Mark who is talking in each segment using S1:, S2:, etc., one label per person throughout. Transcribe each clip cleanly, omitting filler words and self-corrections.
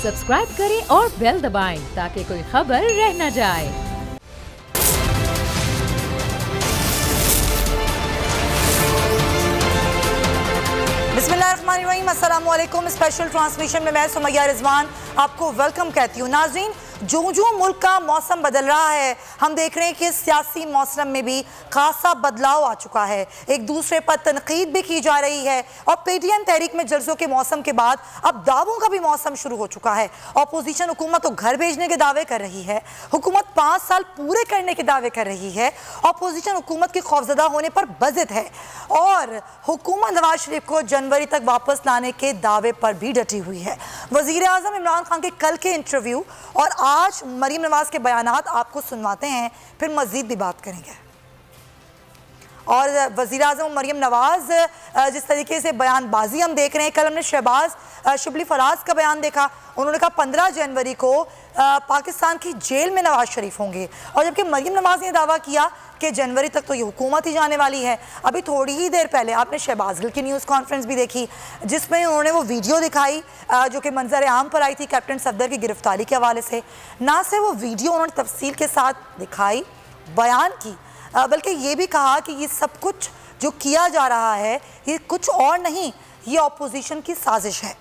S1: Subscribe करें और bell दबाएं ताकि कोई खबर रह न जाए।
S2: बिस्मिल्लाहिर्रहमानिर्रहीम, अस्सलाम वालेकुम। स्पेशल ट्रांसमिशन में मैं सुमैया रिजवान आपको वेलकम कहती हूँ। नाज़रीन, जो मुल्क का मौसम बदल रहा है, हम देख रहे हैं कि सियासी मौसम में भी खासा बदलाव आ चुका है। एक दूसरे पर तनकीद भी की जा रही है और पीटीएम तहरीक में जलसों के मौसम के बाद अब दावों का भी मौसम शुरू हो चुका है। अपोजिशन हुकूमत तो घर भेजने के दावे कर रही है, हुकूमत 5 साल पूरे करने के दावे कर रही है। अपोजिशन हुकूमत की खौफजदा होने पर बज़िद है और हुकूमत नवाज शरीफ को जनवरी तक वापस लाने के दावे पर भी डटी हुई है। वज़ीर आज़म इमरान खान के कल के इंटरव्यू और आज मरीम नवाज के बयानात आपको सुनवाते हैं, फिर मजीद भी बात करेंगे। और वज़ीर आज़म मरीम नवाज जिस तरीके से बयानबाजी हम देख रहे हैं, कल हमने शहबाज शिबली फराज का बयान देखा। उन्होंने कहा 15 जनवरी को पाकिस्तान की जेल में नवाज शरीफ होंगे, और जबकि मरीम नवाज ने दावा किया कि जनवरी तक तो ये हुकूमत ही जाने वाली है। अभी थोड़ी ही देर पहले आपने शहबाज गिल की न्यूज़ कॉन्फ्रेंस भी देखी, जिसमें उन्होंने वो वीडियो दिखाई जो कि मंजर आम पर आई थी कैप्टन सफदर की गिरफ्तारी के हवाले से। ना सिर्फ वो वीडियो उन्होंने तफसील के साथ दिखाई, बयान की, बल्कि ये भी कहा कि ये सब कुछ जो किया जा रहा है ये कुछ और नहीं, ये अपोजिशन की साजिश है।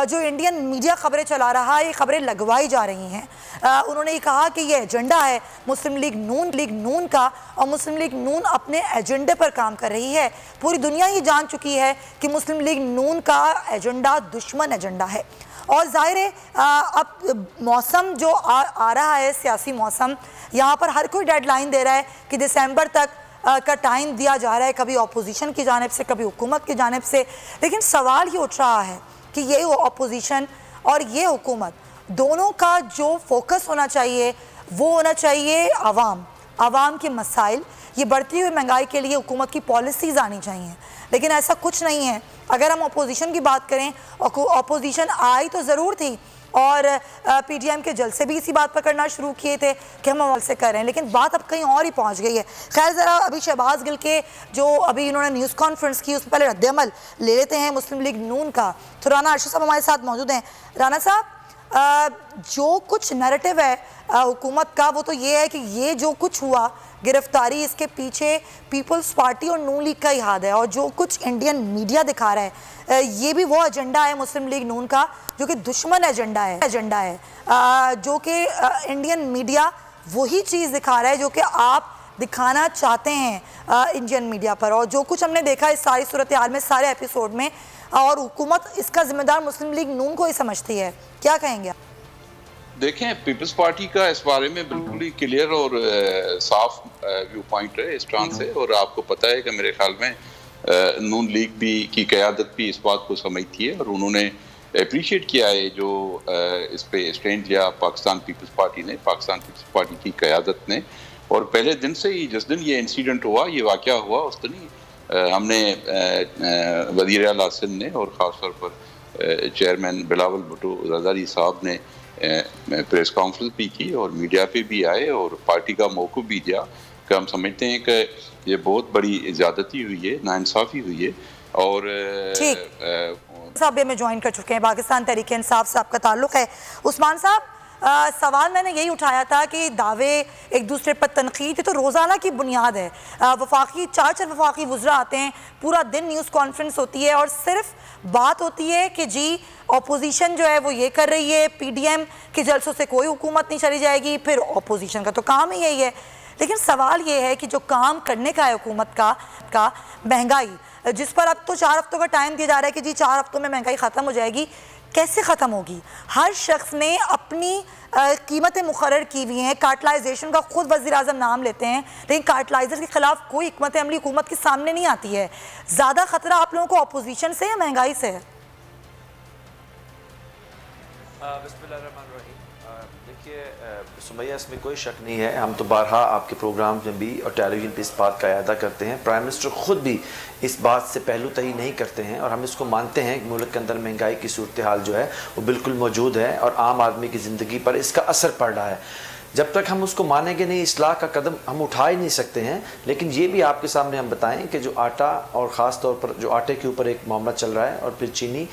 S2: जो इंडियन मीडिया खबरें चला रहा है, ये खबरें लगवाई जा रही हैं। उन्होंने ये कहा कि ये एजेंडा है मुस्लिम लीग नून का, और मुस्लिम लीग नून अपने एजेंडे पर काम कर रही है। पूरी दुनिया ये जान चुकी है कि मुस्लिम लीग नून का एजेंडा दुश्मन एजेंडा है। और जाहिर है अब मौसम जो आ रहा है, सियासी मौसम, यहाँ पर हर कोई डेडलाइन दे रहा है कि दिसंबर तक का टाइम दिया जा रहा है, कभी अपोजिशन की जानिब से, कभी हुकूमत की जानिब से। लेकिन सवाल ये उठ रहा है कि ये अपोजिशन और ये हुकूमत दोनों का जो फोकस होना चाहिए वो होना चाहिए आवाम के मसाइल। ये बढ़ती हुई महंगाई के लिए हुकूमत की पॉलिसीज़ आनी चाहिए, लेकिन ऐसा कुछ नहीं है। अगर हम अपोजिशन की बात करें, अपोजिशन आई तो ज़रूर थी और पीटीएम के जलसे भी इसी बात पर करना शुरू किए थे कि हम अमल से कर रहे हैं, लेकिन बात अब कहीं और ही पहुंच गई है। खैर, ज़रा अभी शहबाज गिल के जो अभी इन्होंने न्यूज़ कॉन्फ्रेंस की, उससे पहले रद्द-ए-अमल ले लेते हैं मुस्लिम लीग नून का। तो राना अर्शद साहब हमारे साथ मौजूद हैं। राना साहब, जो कुछ नैरेटिव है हुकूमत का, वो तो ये है कि ये जो कुछ हुआ गिरफ्तारी, इसके पीछे पीपल्स पार्टी और नून लीग का ही हाथ है, और जो कुछ इंडियन मीडिया दिखा रहा है ये भी वो एजेंडा है मुस्लिम लीग नून का जो कि दुश्मन एजेंडा है जो कि इंडियन मीडिया वही चीज़ दिखा रहा है जो कि आप दिखाना चाहते हैं इंडियन मीडिया पर। और जो कुछ हमने देखा इस सारी सूरत हाल में, सारे एपिसोड में, और हुकूमत इसका जिम्मेदार मुस्लिम लीग नून को ही समझती है, क्या कहेंगे आप?
S3: देखें, पीपल्स पार्टी का इस बारे में बिल्कुल ही क्लियर और साफ व्यू पॉइंट है इस ट्रांस से। और आपको पता है कि मेरे ख्याल में नून लीग भी की क़यादत भी इस बात को समझती है और उन्होंने अप्रिशिएट किया है जो इस पे स्टैंड लिया पाकिस्तान पीपल्स पार्टी ने, पाकिस्तान पीपल्स पार्टी की क़यादत ने। और पहले दिन से ही, जिस दिन ये इंसिडेंट हुआ, ये वाक़या हुआ, उस दिन ही हमने वज़ीर आला सिंध ने और ख़ास तौर पर चेयरमैन बिलावल भुट्टो ज़रदारी साहब ने प्रेस कॉन्फ्रेंस भी की और मीडिया पे भी आए और पार्टी का मौक़िफ़ भी दिया कि हम समझते हैं कि ये बहुत बड़ी ज़्यादती हुई है, नाइंसाफ़ी हुई है। और
S2: साहब में ज्वाइन कर चुके हैं, पाकिस्तान तहरीक इंसाफ से आपका ताल्लुक़ है। उस्मान साहब, सवाल मैंने यही उठाया था कि दावे एक दूसरे पर तनकीद तो रोज़ाना की बुनियाद है। वफाकी चार वफाकी वुज़रा आते हैं, पूरा दिन न्यूज़ कॉन्फ्रेंस होती है और सिर्फ बात होती है कि जी अपोजिशन जो है वो ये कर रही है, पीडीएम के जलसों से कोई हुकूमत नहीं चली जाएगी, फिर अपोजिशन का तो काम ही यही है। लेकिन सवाल ये है कि जो काम करने का है हुकूमत का महंगाई, जिस पर अब तो 4 हफ्तों का टाइम दिया जा रहा है कि जी 4 हफ्तों में महंगाई ख़त्म हो जाएगी, कैसे ख़त्म होगी? हर शख्स ने अपनी कीमतें मुकर्रर की हुई हैं। कार्टलाइजेशन का खुद वज़ीर आज़म नाम लेते हैं, लेकिन कार्टलाइजर के ख़िलाफ़ कोई हिकमत अमली हुकूमत के सामने नहीं आती है। ज़्यादा ख़तरा आप लोगों को अपोजिशन से या महंगाई से है?
S4: देखिए सुमैया, इसमें कोई शक नहीं है, हम तो बारहा आपके प्रोग्राम में भी और टेलीविज़न पे इस बात का अयादा करते हैं। प्राइम मिनिस्टर ख़ुद भी इस बात से पहलू तही नहीं करते हैं और हम इसको मानते हैं कि मुल्क के अंदर महंगाई की सूरत हाल जो है वो बिल्कुल मौजूद है और आम आदमी की ज़िंदगी पर इसका असर पड़ रहा है। जब तक हम उसको मानेंगे नहीं, इस्लाह का कदम हम उठा ही नहीं सकते हैं। लेकिन ये भी आपके सामने हम बताएं कि जो आटा और ख़ास तौर पर जो आटे के ऊपर एक मामला चल रहा है और फिर चीनी,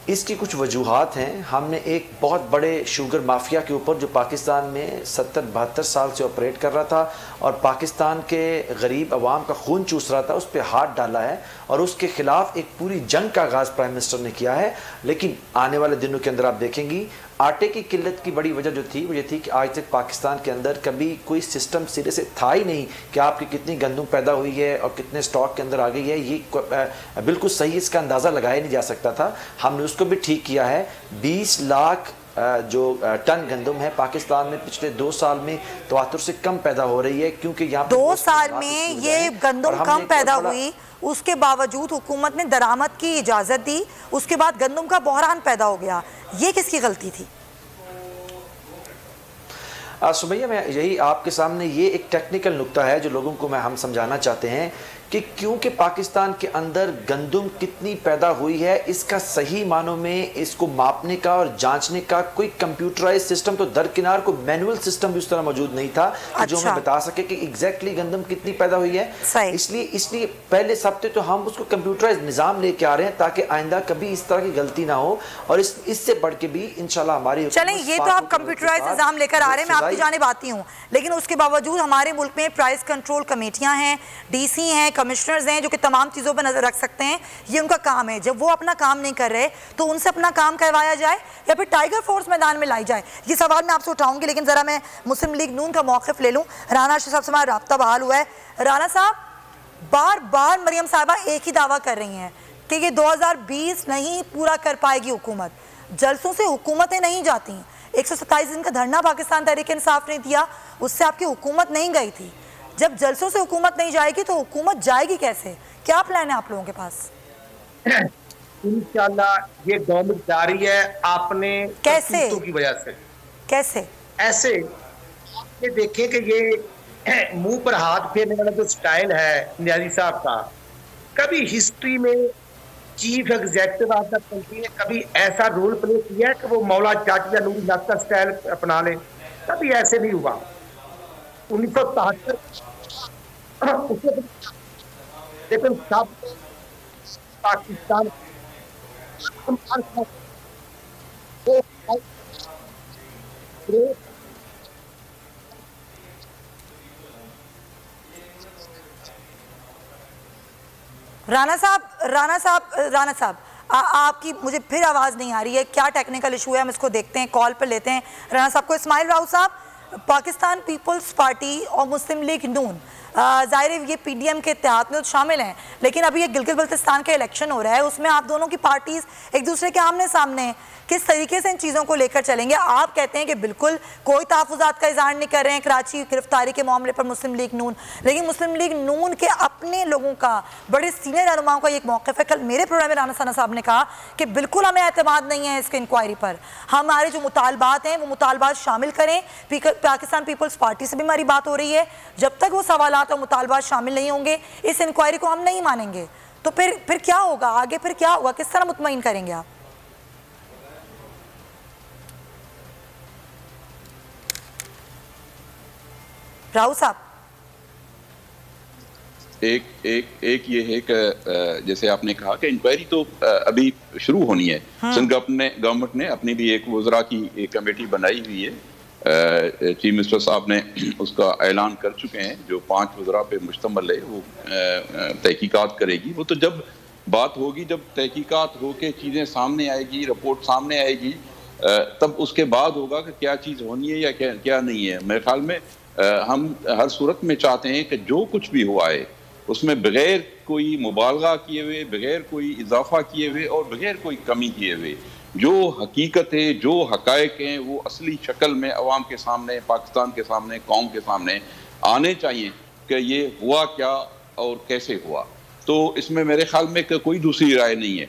S4: इसकी कुछ वजूहात हैं। हमने एक बहुत बड़े शुगर माफिया के ऊपर, जो पाकिस्तान में 70-72 साल से ऑपरेट कर रहा था और पाकिस्तान के गरीब अवाम का खून चूस रहा था, उस पर हाथ डाला है और उसके खिलाफ एक पूरी जंग का आगाज़ प्राइम मिनिस्टर ने किया है। लेकिन आने वाले दिनों के अंदर आप देखेंगी आटे की किल्लत की बड़ी वजह जो थी वो ये थी कि आज तक पाकिस्तान के अंदर कभी कोई सिस्टम सिरे से था ही नहीं कि आपकी कितनी गंदम पैदा हुई है और कितने स्टॉक के अंदर आ गई है। ये बिल्कुल सही इसका अंदाज़ा लगाया नहीं जा सकता था। हमने उसको भी ठीक किया है। 20 लाख जो टन गंदम है पाकिस्तान में पिछले 2 साल में तवातुर से कम पैदा हो रही है, क्योंकि यहाँ
S2: 2 साल में ये गंदम कम पैदा हुई, उसके बावजूद हुकूमत ने दरामद की इजाज़त दी, उसके बाद गंदम का बहरान पैदा हो गया। ये किसकी गलती थी?
S4: सुमैया, मैं यही आपके सामने ये एक टेक्निकल नुक्ता है जो लोगों को हम समझाना चाहते हैं कि क्योंकि पाकिस्तान के अंदर गंदम कितनी पैदा हुई है, इसका सही मानों में इसको मापने का और जांचने का कोई कंप्यूटराइज सिस्टम तो दरकिनार को मैनुअल सिस्टम भी उस तरह मौजूद नहीं था कि जो हमें बता सके कि एग्जैक्टली गंदम कितनी पैदा हुई है। इसलिए पहले हफ्ते तो हम उसको कंप्यूटराइज निज़ाम लेके आ रहे हैं ताकि आइंदा कभी इस तरह की गलती ना हो और इससे बढ़ के भी इंशाल्लाह हमारी
S2: चलें। ये तो आप कंप्यूटराइज निज़ाम लेकर आ रहे हैं, मैं आपकी जानिब आती हूँ, लेकिन उसके बावजूद हमारे मुल्क में प्राइस कंट्रोल कमेटियाँ हैं, DC हैं, कमिश्नर्स हैं जो कि तमाम चीज़ों पर नज़र रख सकते हैं। ये उनका काम है। जब वो अपना काम नहीं कर रहे तो उनसे अपना काम करवाया जाए या फिर टाइगर फोर्स मैदान में लाई जाए। ये सवाल मैं आपसे उठाऊंगी, लेकिन ज़रा मैं मुस्लिम लीग नून का मौक़िफ़ ले लूँ। राना आशिफ साहब से हमारा राब्ता बहाल हुआ है। राना साहब, बार बार मरियम साहिबा एक ही दावा कर रही हैं कि ये 2020 नहीं पूरा कर पाएगी हुकूमत। जलसों से हुकूमतें नहीं जाती। 127 दिन का धरना पाकिस्तान तहरीक इंसाफ ने दिया, उससे आपकी हुकूमत नहीं गई थी। जब जलसों से हुकूमत नहीं जाएगी तो हुकूमत जाएगी कैसे? क्या प्लान है आप लोगों के पास?
S5: इंशाल्लाह ये गवर्नमेंट जा रही है आपने
S2: कैसे
S5: की वजह से।
S2: कैसे? ऐसे
S5: आपने देखें कि ये मुंह पर हाथ फेरने वाला जो स्टाइल है न्याजी साहब का, कभी हिस्ट्री में chief executive of the country ने कभी ऐसा रोल प्ले किया है कि वो मौला जाट या नूरी नाथ का स्टाइल अपना ले? कभी ऐसे नहीं हुआ। 1973 लेकिन सब पाकिस्तान
S2: राना साहब आपकी मुझे फिर आवाज़ नहीं आ रही है। क्या टेक्निकल इशू है? हम इसको देखते हैं, कॉल पर लेते हैं राना साहब को। इस्माइल राव साहब, पाकिस्तान पीपल्स पार्टी और मुस्लिम लीग नून ज़ाहिर है ये PDM के इत्तेहाद में तो शामिल हैं, लेकिन अभी ये गिलगित बल्तिस्तान का इलेक्शन हो रहा है, उसमें आप दोनों की पार्टीज एक दूसरे के आमने सामने हैं। किस तरीके से इन चीज़ों को लेकर चलेंगे? आप कहते हैं कि बिल्कुल कोई तहफ़्फ़ुज़ात का इज़हार नहीं कर रहे हैं कराची गिरफ्तारी के मामले पर मुस्लिम लीग नून, लेकिन मुस्लिम लीग नून के अपने लोगों का, बड़े सीनियर रहनुमाओं का एक मौक़िफ़ है। कल मेरे प्रोग्राम में राना साहब ने कहा कि बिल्कुल हमें एतमाद नहीं है इसके इंक्वायरी पर, हमारे जो मुतालबात हैं वो मुतालबात शामिल करें। पाकिस्तान पीपल्स पार्टी से भी हमारी बात हो रही है, जब तक वो सवालात और मुतालबात शामिल नहीं होंगे इस इंक्वायरी को हम नहीं मानेंगे। तो फिर क्या होगा आगे? फिर क्या होगा? किस तरह मुतमईन करेंगे आप? राव साहब,
S3: एक ये है कि जैसे आपने कहा कि इंक्वायरी तो अभी शुरू होनी है। गवर्नमेंट ने अपनी भी एक वज़रा की एक कमेटी बनाई हुई है। चीफ मिनिस्टर साहब ने उसका ऐलान कर चुके हैं, जो 5 वज़रा पे मुश्तमल है, वो तहकीकात करेगी। वो तो जब बात होगी, जब तहकीकात होके चीज़ें सामने आएगी, रिपोर्ट सामने आएगी, तब उसके बाद होगा कि क्या चीज़ होनी है या क्या नहीं है। मेरे ख्याल में हम हर सूरत में चाहते हैं कि जो कुछ भी हुआ है उसमें बगैर कोई मुबालगा किए हुए, बगैर कोई इजाफा किए हुए और बगैर कोई कमी किए हुए जो हकीकत है, जो हकायक हैं, वो असली शक्ल में अवाम के सामने, पाकिस्तान के सामने, कौम के सामने आने चाहिए कि ये हुआ क्या और कैसे हुआ। तो इसमें मेरे ख्याल में कोई दूसरी राय नहीं है।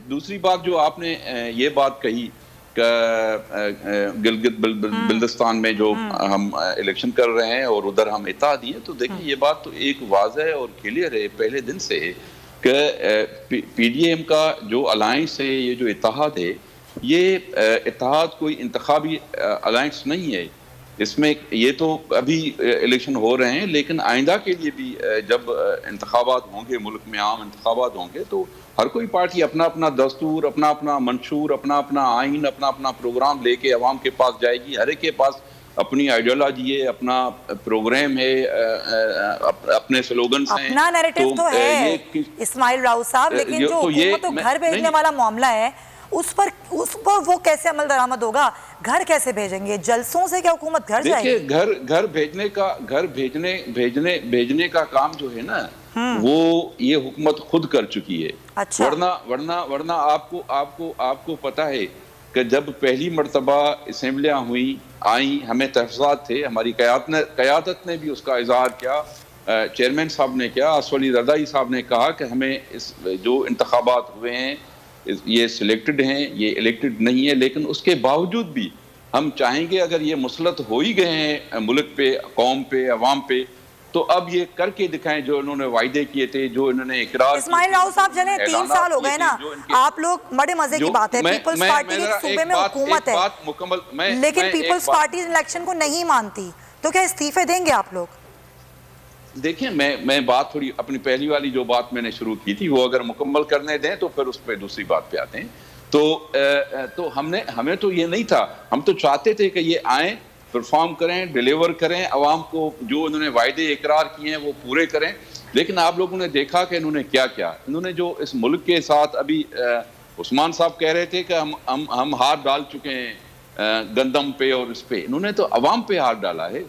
S3: दूसरी बात जो आपने ये बात कही गिलगित बल्तिस्तान में जो हम इलेक्शन कर रहे हैं और उधर हम इत्तेहाद दिए, तो देखिए ये बात तो एक वाज़ेह और क्लियर है पहले दिन से कि PDM का जो अलायंस है, ये जो इत्तेहाद है, ये इत्तेहाद कोई इंतखाबी अलायंस नहीं है। इसमें ये तो अभी इलेक्शन हो रहे हैं, लेकिन आइंदा के लिए भी जब इंतखाबात होंगे, मुल्क में आम इंतखाबात होंगे, तो हर कोई पार्टी अपना अपना दस्तूर, अपना अपना मंशूर, अपना अपना आइन, अपना अपना प्रोग्राम लेके अवाम के पास जाएगी। हर एक के पास अपनी आइडियोलॉजी है, अपना प्रोग्राम है, अपने स्लोगन्स हैं,
S2: अपना नैरेटिव तो है इस्माइल राव साहब, लेकिन जो हुकूमत तो घर भेजने वाला मामला है उस पर वो कैसे अमल दरामद होगा? घर कैसे भेजेंगे? जलसों से क्या हुकूमत घर जाएगी?
S3: देखिए, घर भेजने का काम जो है ना, वो ये हुकूमत खुद कर चुकी है।
S2: अच्छा।
S3: वरना आपको पता है कि जब पहली मर्तबा असेंबलियां आई, हमें तहफ़्फ़ुज़ात थे, हमारी क़यादत ने भी उसका इज़हार किया, चेयरमैन साहब ने किया, असफ़ अली ज़रदारी साहब ने कहा कि हमें इस जो इंतखाबात हुए हैं ये सिलेक्टेड हैं, ये इलेक्टेड नहीं है, लेकिन उसके बावजूद भी हम चाहेंगे अगर ये मुसलत हो ही गए हैं मुल्क पे, कौम पे, अवाम पे, तो अब ये करके दिखाएं जो इन्होंने वायदे किए थे, जो इन्होंने इकरार।
S2: इस्माइल राव साहब, चले 3 साल हो गए ना, आप लोग बड़े मजे की बात है, पीपल्स पार्टी के सूबे में हुकूमत है, लेकिन पीपल्स पार्टी इलेक्शन को नहीं मानती, तो क्या इस्तीफे देंगे आप लोग?
S3: देखिए, मैं बात थोड़ी अपनी पहली वाली जो बात मैंने शुरू की थी वो अगर मुकम्मल करने दें तो फिर उस पर दूसरी बात पे आते हैं। तो हमें तो ये नहीं था, हम तो चाहते थे कि ये आए, परफॉर्म करें, डिलीवर करें, अवाम को जो उन्होंने वायदे इकरार किए हैं वो पूरे करें। लेकिन आप लोगों ने देखा कि इन्होंने क्या किया। इन्होंने जो इस मुल्क के साथ अभी उस्मान साहब कह रहे थे कि हम हाथ डाल चुके हैं गंदम पे और इस पे, इन्होंने तो अवाम पे हाथ डाला है।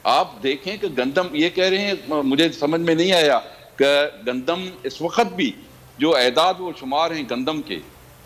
S3: आप देखें कि गंदम, ये कह रहे हैं, मुझे समझ में नहीं आया कि गंदम इस वक्त भी जो एदाद व शुमार हैं गंदम के,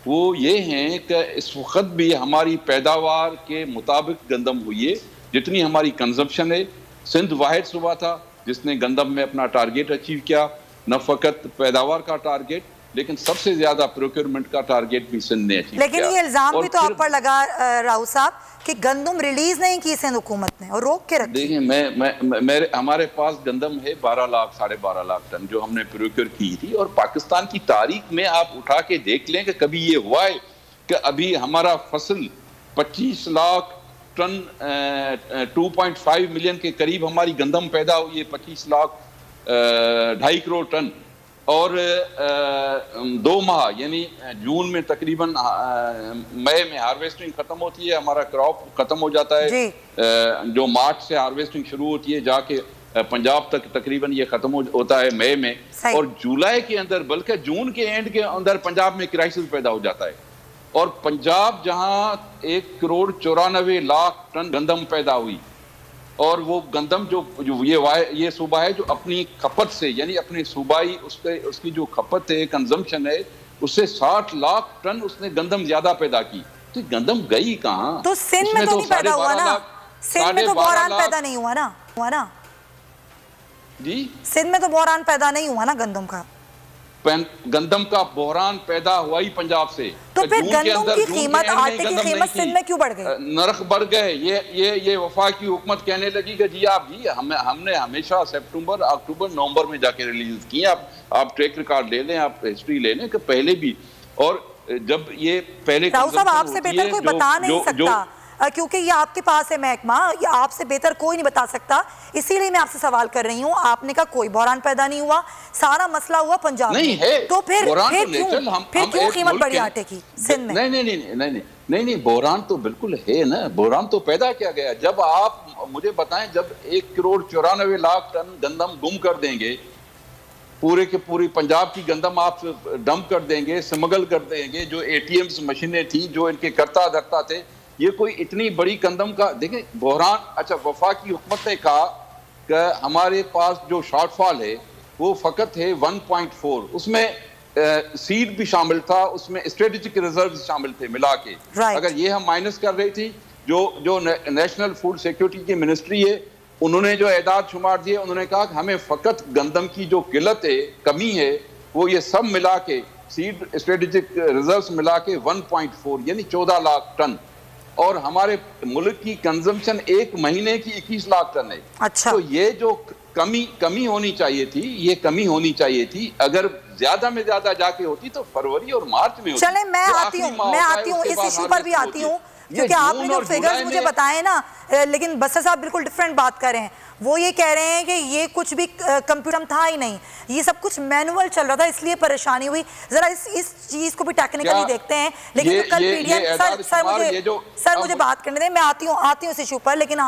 S3: वो ये हैं कि इस वक्त भी हमारी पैदावार के मुताबिक गंदम हुई है जितनी हमारी कंजम्पशन है। सिंध वाहिद सूबा था जिसने गंदम में अपना टारगेट अचीव किया, न फ़कत पैदावार का टारगेट, लेकिन सबसे ज्यादा प्रोक्योरमेंट का टारगेट भी सिंध ने अचीव किया।
S2: लेकिन ये इल्जाम भी तो आप पर लगा राव साहब कि गंदम रिलीज नहीं की सिंध हुकूमत ने और रोक के रखी।
S3: देखिए, हमारे पास गंदम है 12 लाख, 12.5 लाख टन जो हमने प्रोक्योर की थी, और पाकिस्तान की तारीख में आप उठा के देख लें कि कभी ये हुआ है कि अभी हमारा फसल 25 लाख टन 2.5 मिलियन के करीब हमारी गंदम पैदा हुई है, 25 लाख 2.5 करोड़ टन, और 2 माह यानी जून में तकरीबन मई में हार्वेस्टिंग खत्म होती है, हमारा क्रॉप खत्म हो जाता है, जो मार्च से हार्वेस्टिंग शुरू होती है जाके पंजाब तक तकरीबन ये खत्म होता है मई में, और जुलाई के अंदर बल्कि जून के एंड के अंदर पंजाब में क्राइसिस पैदा हो जाता है। और पंजाब जहां 1 करोड़ 94 लाख टन गंदम पैदा हुई, और वो गंदम जो ये सूबा है जो अपनी खपत से, यानी अपनी सूबाई उसकी जो खपत है, कंजम्पशन है, उससे 60 लाख टन उसने गंदम ज्यादा पैदा की। तो गंदम गई कहाँ?
S2: तो सिंध में तो नहीं पैदा हुआ ना, सिंध में तो बहरान पैदा नहीं हुआ ना
S3: जी,
S2: सिंध में तो बहरान पैदा नहीं हुआ ना गंदम का।
S3: गंदम का बहरान पैदा हुआ ही पंजाब से।
S2: तो फिर गंदम की कीमत, आटे की कीमत सिंध में क्यों बढ़ गई?
S3: नरख बढ़ गए। ये वफाकी हुकूमत कहने लगी कि जी हमने हमेशा सितंबर, अक्टूबर, नवंबर में जाके रिलीज किए। आप ट्रैक रिकॉर्ड ले लें, आप हिस्ट्री ले लें कि पहले भी, और जब ये पहले
S2: राव साहब आपसे बेहतर कोई बता नहीं सकता क्योंकि ये आपके पास है महकमा, ये आपसे बेहतर कोई नहीं बता सकता, इसीलिए मैं आपसे सवाल कर रही हूँ। आपने कहा कोई बहरान पैदा नहीं हुआ, सारा मसला हुआ पंजाब
S3: नहीं है,
S2: तो फिर क्यों कीमत बढ़ी आटे की सिंध में?
S3: नहीं, बहरान तो बिल्कुल है ना, बहरान तो पैदा किया गया। जब आप मुझे बताएं, जब 1 करोड़ 94 लाख टन गंदम गुम कर देंगे, पूरे के पूरी पंजाब की गंदम आप डंप कर देंगे, स्मगल कर देंगे, जो ATMs मशीनें थी जो इनके करता धरता थे, ये कोई इतनी बड़ी गंदम का देखें बहरान। अच्छा, वफाकी हुकूमत ने कहा कि हमारे पास जो शॉर्टफॉल है वो फ़कत है 1.4, उसमें सीड भी शामिल था, उसमें स्ट्रेटेजिक रिजर्व शामिल थे मिला के। अगर ये हम माइनस कर रही थी, जो नेशनल फूड सिक्योरिटी की मिनिस्ट्री है, उन्होंने जो एदाद शुमार दिए, उन्होंने कहा कि हमें फ़कत गंदम की जो किल्लत है, कमी है, वो ये सब मिला के सीड स्ट्रेटेजिक रिजर्व्स मिला के 1.4 यानी 14 लाख टन, और हमारे मुल्क की कंजम्पशन 1 महीने की 21 लाख टन है।
S2: अच्छा।
S3: तो ये जो कमी होनी चाहिए थी, ये कमी होनी चाहिए थी। अगर ज्यादा में ज्यादा जाके होती तो फरवरी और मार्च में होती।
S2: चले मैं आती हूँ इस इशू पर भी आती हूँ। क्योंकि आपने जो फिगर्स मुझे बताए ना, लेकिन बसर साहब बिल्कुल डिफरेंट बात कर रहे हैं। वो ये कह रहे हैं कि ये कुछ भी कंप्यूटर था ही नहीं, ये सब कुछ मैनुअल चल रहा था, इसलिए परेशानी हुई। जरा इस चीज को भी टेक्निकली देखते हैं। लेकिन कल पीडीएम सर मुझे बात करने दें, मैं आती हूँ इस इशू पर। लेकिन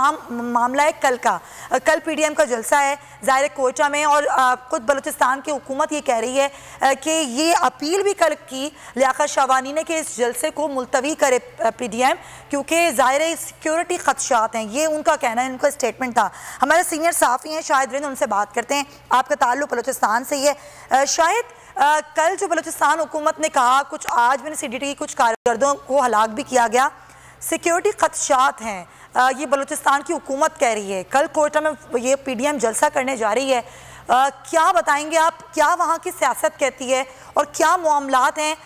S2: मामला है कल का। कल पीडीएम का जलसा है ज़ाहिर कोयटा में, और खुद बलूचिस्तान की हुकूमत ये कह रही है कि ये अपील भी कल की लियाकत शाहवानी ने कि इस जलसे को मुलतवी करे पीडीएम, क्योंकि ज़ाहिर सिक्योरिटी खदशात हैं, ये उनका कहना है, उनका स्टेटमेंट था। हमारे सीनियर साफ़ी हैं शाहिद रिंद, उनसे बात करते हैं। आपका ताल्लुक बलूचिस्तान से ही है शाहिद, कल जो बलूचिस्तान हुकूमत ने कहा, कुछ आज मैंने सीडीटी की कुछ कारकर्दों को हलाक भी किया गया, सिक्योरिटी खदशात हैं, ये बलूचिस्तान की हुकूमत कह रही है। कल कोयटा में ये पीडीएम जलसा करने जा रही है, क्या बताएंगे आप, क्या वहाँ की सियासत कहती है और क्या मामलात हैं?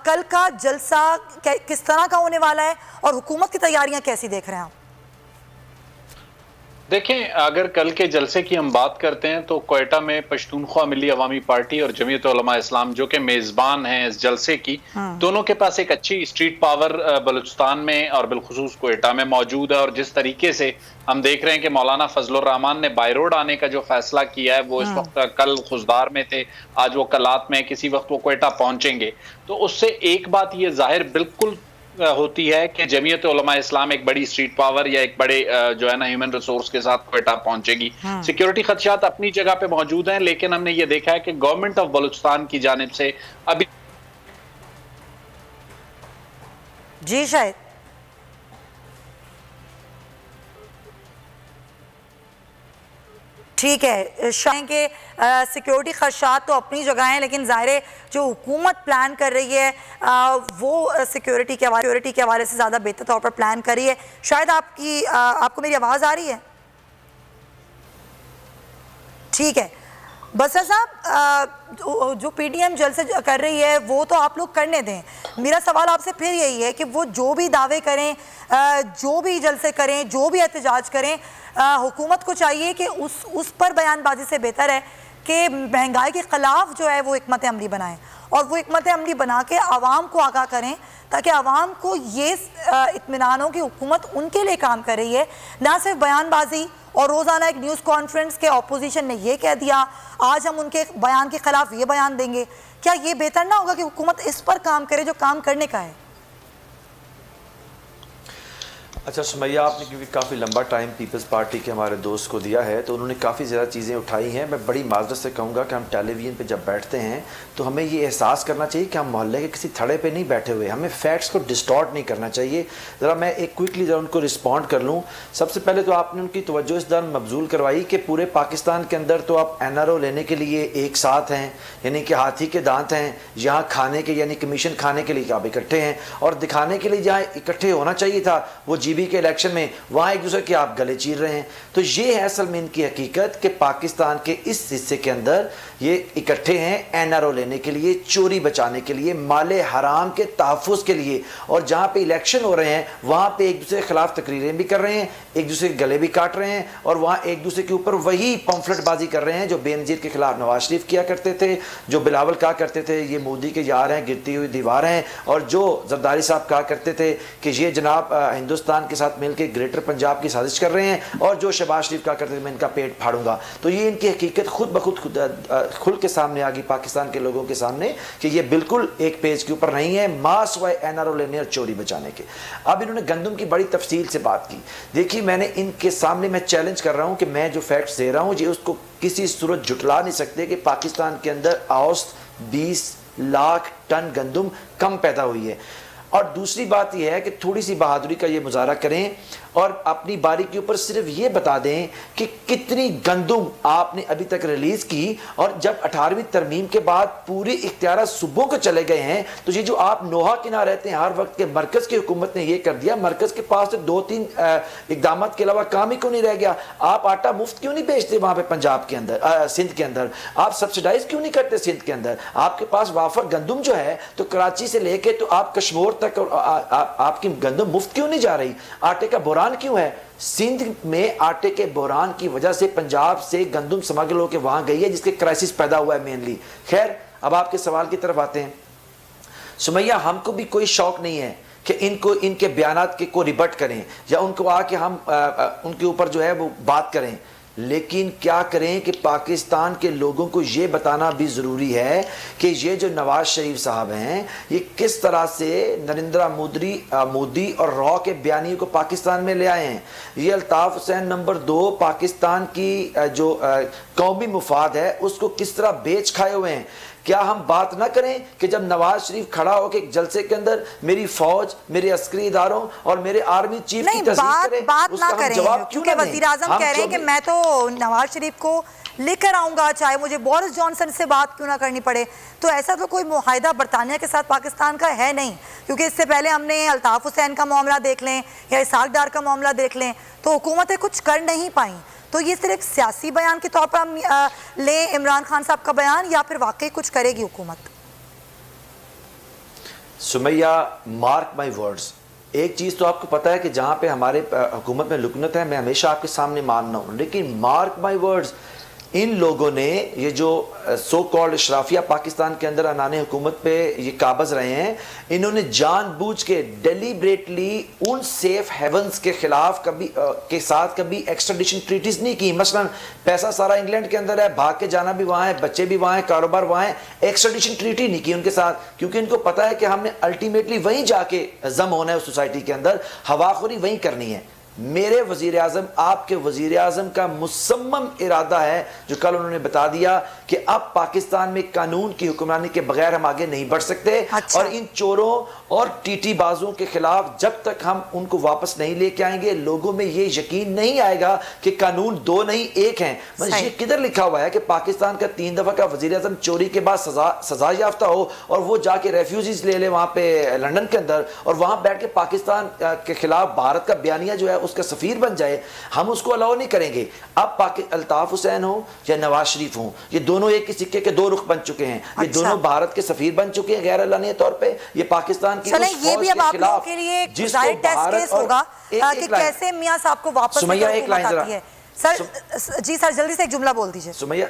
S2: कल का जलसा किस तरह का होने वाला है और हुकूमत की तैयारियां कैसी देख रहे हैं आप?
S6: देखें, अगर कल के जलसे की हम बात करते हैं तो कोयटा में पश्तूनख्वा मिली अवामी पार्टी और जमीयत उलमा इस्लाम जो कि मेज़बान हैं इस जलसे की, दोनों के पास एक अच्छी स्ट्रीट पावर बलूचिस्तान में और बिलखुसूस कोयटा में मौजूद है। और जिस तरीके से हम देख रहे हैं कि मौलाना फजलुर रहमान ने बाय रोड आने का जो फैसला किया है, वो इस वक्त कल खुशदार में थे, आज वो कलात में, किसी वक्त वो कोयटा पहुंचेंगे। तो उससे एक बात ये जाहिर बिल्कुल होती है कि जमीयत उलमा इस्लाम एक बड़ी स्ट्रीट पावर या एक बड़े जो है ना ह्यूमन रिसोर्स के साथ कोयटा पहुंचेगी। सिक्योरिटी खदशात अपनी जगह पे मौजूद हैं, लेकिन हमने ये देखा है कि गवर्नमेंट ऑफ बलूचिस्तान की जानिब से अभी
S2: जी शायद ठीक है, शायद के सिक्योरिटी खदशात तो अपनी जगह हैं, लेकिन ज़ाहिर जो हुकूमत प्लान कर रही है वो सिक्योरिटी के हवाले से ज़्यादा बेहतर तौर पर प्लान कर रही है। शायद आपको मेरी आवाज़ आ रही है? ठीक है बसर साहब, जो पीडीएम जलसे कर रही है वो तो आप लोग करने दें। मेरा सवाल आपसे फिर यही है कि वो जो भी दावे करें, जो भी जलसे करें, जो भी एहतजाज करें, हुकूमत को चाहिए कि उस पर बयानबाजी से बेहतर है कि महंगाई के ख़िलाफ़ जो है वो हिकमत अमली बनाएं, और वो हिकमत अमली बना के आवाम को आगाह करें, ताकि आवाम को ये इत्मीनान हो कि हुकूमत उनके लिए काम कर रही है, ना सिर्फ बयानबाजी और रोज़ाना एक न्यूज़ कॉन्फ्रेंस के अपोजिशन ने ये कह दिया, आज हम उनके बयान के ख़िलाफ़ ये बयान देंगे। क्या ये बेहतर ना होगा कि हुकूमत इस पर काम करे जो काम करने का है?
S4: अच्छा सुमैया, आपने क्योंकि काफ़ी लंबा टाइम पीपल्स पार्टी के हमारे दोस्त को दिया है तो उन्होंने काफ़ी ज़्यादा चीज़ें उठाई हैं। मैं बड़ी माजरत से कहूँगा कि हम टेलीविज़न पे जब बैठते हैं तो हमें ये एहसास करना चाहिए कि हम मोहल्ले के किसी थड़े पे नहीं बैठे हुए, हमें फैक्ट्स को डिस्टॉर्ट नहीं करना चाहिए। ज़रा मैं एक क्विकली ज़रा उनको रिस्पॉन्ड कर लूँ। सबसे पहले तो आपने उनकी तवज्जो इस दौरान मबजूल करवाई कि पूरे पाकिस्तान के अंदर तो आप NRO लेने के लिए एक साथ हैं, यानी कि हाथी के दांत हैं, यहाँ खाने के यानी कमीशन खाने के लिए आप इकट्ठे हैं, और दिखाने के लिए जहाँ इकट्ठे होना चाहिए था वो GB के इलेक्शन में, वहाँ एक दूसरे के आप गले चीर रहे हैं। तो ये है असल में इनकी हकीकत कि पाकिस्तान के इस हिस्से के अंदर ये इकट्ठे हैं NRO लेने के लिए, चोरी बचाने के लिए, माले हराम के तहफ़्फ़ुज़ के लिए, और जहाँ पे इलेक्शन हो रहे हैं वहाँ पे एक दूसरे के खिलाफ तकरीरें भी कर रहे हैं, एक दूसरे के गले भी काट रहे हैं, और वहाँ एक दूसरे के ऊपर वही पम्फलेटबाजी कर रहे हैं जो बेनज़ीर के खिलाफ नवाज शरीफ किया करते थे, जो बिलावल कहा करते थे ये मोदी के यार हैं, गिरती हुई दीवार हैं, और जो जरदारी साहब कहा करते थे कि ये जनाब हिंदुस्तान के साथ मिलकर ग्रेटर पंजाब की साजिश कर रहे हैं, और जो शहबाज शरीफ कहा करते थे मैं इनका पेट फाड़ूंगा। तो ये इनकी हकीकत खुद ब खुद खुल के सामने आ गई पाकिस्तान के लोगों के सामने कि ये बिल्कुल एक पेज के ऊपर नहीं है, मास व NRO लेने और चोरी बचाने के। अब इन्होंने गंदम की बड़ी तफसील से बात की। देखिए, मैंने इनके सामने मैं चैलेंज कर रहा हूं कि मैं जो फैक्ट्स दे रहा हूं ये उसको किसी सूरत जुटला नहीं सकते कि पाकिस्तान के अंदर औसत 20 लाख टन गंदम कम पैदा हुई है। और दूसरी बात यह है कि थोड़ी सी बहादुरी का ये मुजाहरा करें और अपनी बारी के ऊपर सिर्फ ये बता दें कि कितनी गंदम आपने अभी तक रिलीज की, और जब 18वीं तरमीम के बाद पूरे इख्तियार सूबों को चले गए हैं तो ये जो आप नोहा किनारे रहते हैं हर वक्त के, मरकज की हुकूमत ने ये कर दिया, मरकज के पास तो 2-3 इकदाम के अलावा काम ही क्यों नहीं रह गया? आप आटा मुफ्त क्यों नहीं बेचते वहां पे पंजाब के अंदर, सिंध के अंदर? आप सब्सिडाइज क्यों नहीं करते सिंध के अंदर? आपके पास वाफर गंदम जो है तो कराची से लेके तो आप कश्मीर तक आपकी गंदम मुफ्त क्यों नहीं जा रही? आटे का बुरान क्यों है? सिंध में आटे के बुरान की वजह से पंजाब से गंदम स्मगल होकर वहां गई है, जिसके क्राइसिस पैदा हुआ है मेनली। खैर, अब आपके सवाल की तरफ आते हैं। सुमैया, हमको भी कोई शौक नहीं है कि इनको इनके बयानात को रिबट करें या उनको आके हम उनके ऊपर जो है वो बात करें, लेकिन क्या करें कि पाकिस्तान के लोगों को ये बताना भी ज़रूरी है कि ये जो नवाज शरीफ साहब हैं ये किस तरह से नरेंद्र मोदी और रॉ के बयानियों को पाकिस्तान में ले आए हैं। ये अल्ताफ़ हुसैन नंबर 2 पाकिस्तान की जो कौमी मुफाद है उसको किस तरह बेच खाए हुए हैं। क्या हम बात ना करें कि जब नवाज शरीफ खड़ा होकर एक जलसे के अंदर मेरी फौज, मेरे अस्करी इदारों और मेरे आर्मी चीफ की तस्दीक करें,
S2: बात
S4: उसका
S2: ना
S4: हम
S2: करें,
S4: जवाब
S2: क्योंकि वज़ीर आज़म कह रहे हैं कि मैं तो नवाज शरीफ को लेकर आऊंगा चाहे मुझे बोरिस जॉनसन से बात क्यों ना करनी पड़े। तो ऐसा तो कोई मुआहिदा बरतानिया के साथ पाकिस्तान का है नहीं, क्योंकि इससे पहले हमने अल्ताफ़ हुसैन का मामला देख लें या इसाक डार का मामला देख लें तो हुकूमतें कुछ कर नहीं पाई। तो ये सिर्फ सियासी बयान के तौर पर हम लें इमरान खान साहब का बयान या फिर वाकई कुछ करेगी हुकूमत?
S4: सुमैया, मार्क माई वर्ड्स, एक चीज़ तो आपको पता है कि जहाँ पे हमारे हुकूमत में लुकनत है मैं हमेशा आपके सामने मानना हूँ, लेकिन मार्क माई वर्ड्स इन लोगों ने ये जो सो कॉल्ड इशराफिया पाकिस्तान के अंदर अनाने हुकूमत पे ये काबज रहे हैं, इन्होंने जानबूझ के डेलिब्रेटली उन सेफ हेवंस के खिलाफ के साथ कभी एक्स्ट्राडिशन ट्रीटीज नहीं की। मसलन पैसा सारा इंग्लैंड के अंदर है, भाग के जाना भी वहाँ है, बच्चे भी वहाँ हैं, कारोबार वहाँ है, एक्स्ट्राडिशन ट्रीटी नहीं की उनके साथ, क्योंकि इनको पता है कि हमने अल्टीमेटली वहीं जाके जम होना है उस सोसाइटी के अंदर, हवाखोरी वहीं करनी है। मेरे वजीर आज़म, आपके वजीर आज़म का मुसम्मम इरादा है, जो कल उन्होंने बता दिया कि अब पाकिस्तान में कानून की हुक्मरानी के बगैर हम आगे नहीं बढ़ सकते। अच्छा। और इन चोरों और टीटी बाजों के खिलाफ जब तक हम उनको वापस नहीं लेके आएंगे, लोगों में ये यकीन नहीं आएगा कि कानून 2 नहीं 1 हैं। मतलब ये किधर लिखा हुआ है कि पाकिस्तान का 3 दफा का वजीर आज़म चोरी के बाद सजा याफ्ता हो और वो जाके रेफ्यूजीज ले ले वहां पे लंदन के अंदर और वहां बैठ के पाकिस्तान के खिलाफ भारत का बयानिया जो है उसका सफीर बन जाए, हम उसको अलाउ नहीं करेंगे। अब अल्ताफ हुसैन हो या नवाज शरीफ हो, ये दोनों एक ही सिक्के के 2 रुख बन चुके हैं। ये दोनों भारत के सफीर बन चुके हैं गैर एलानी तौर पे। ये पाकिस्तान की
S2: ये भी अब आप लोगों के लिए जाहिर टेस्ट केस होगा कि कैसे मियां साहब को वापस
S4: सुमैया एक लाइन जरा
S2: सर जी सर जल्दी से एक जुमला बोल दीजिए
S4: सुमैया,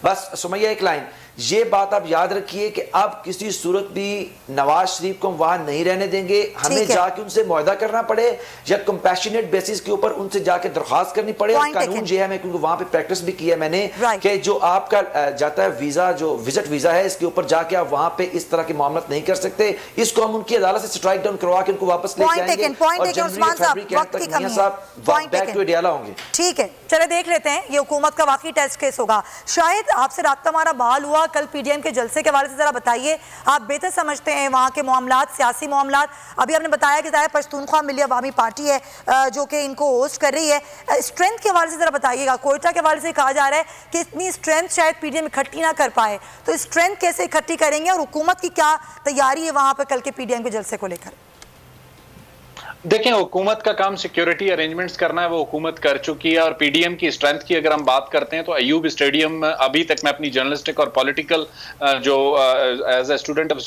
S4: बस सुमैया एक लाइन, ये बात आप याद रखिए कि अब किसी सूरत भी नवाज शरीफ को हम वहां नहीं रहने देंगे। हमें जाके उनसे मुआहदा करना पड़े या कंपैशनेट बेसिस के ऊपर उनसे जाके दरख्वास्त करनी पड़े। कानून ये है, मैं क्योंकि वहां पे प्रैक्टिस भी किया मैंने, कि जो आपका जाता है वीजा, जो विजिट वीजा है, इसके ऊपर जाके आप वहां पे इस तरह के मामला नहीं कर सकते। इसको हम उनकी अदालत से स्ट्राइक डाउन करवा के उनको वापस लेके आएंगे होंगे।
S2: ठीक है, चले देख लेते हैं, ये हुकूमत का वाकई टेस्ट केस होगा। शायद आपसे राब्ता हमारा बहाल हुआ, कल पीडीएम के जलसे के हवाले से जरा बताइए, आप बेहतर समझते हैं वहाँ के मामलात, सियासी मामलात। अभी आपने बताया कि पश्तूनख्वा मिली अवामी पार्टी है जो कि इनको होस्ट कर रही है, स्ट्रेंथ के हवाले से जरा बताइएगा। कोयटा के हवाले से कहा जा रहा है कि इतनी स्ट्रेंथ शायद पीडीएम इकट्ठी ना कर पाए, तो स्ट्रेंथ कैसे इकट्ठी करेंगे और हुकूमत की क्या तैयारी है वहाँ पर कल के पीडीएम के जलसे को लेकर?
S6: देखें, हुकूमत का काम सिक्योरिटी अरेंजमेंट्स करना है, वो हुकूमत कर चुकी है। और पीडीएम की स्ट्रेंथ की अगर हम बात करते हैं तो अयूब स्टेडियम, अभी तक मैं अपनी जर्नलिस्टिक और पॉलिटिकल जो as a student of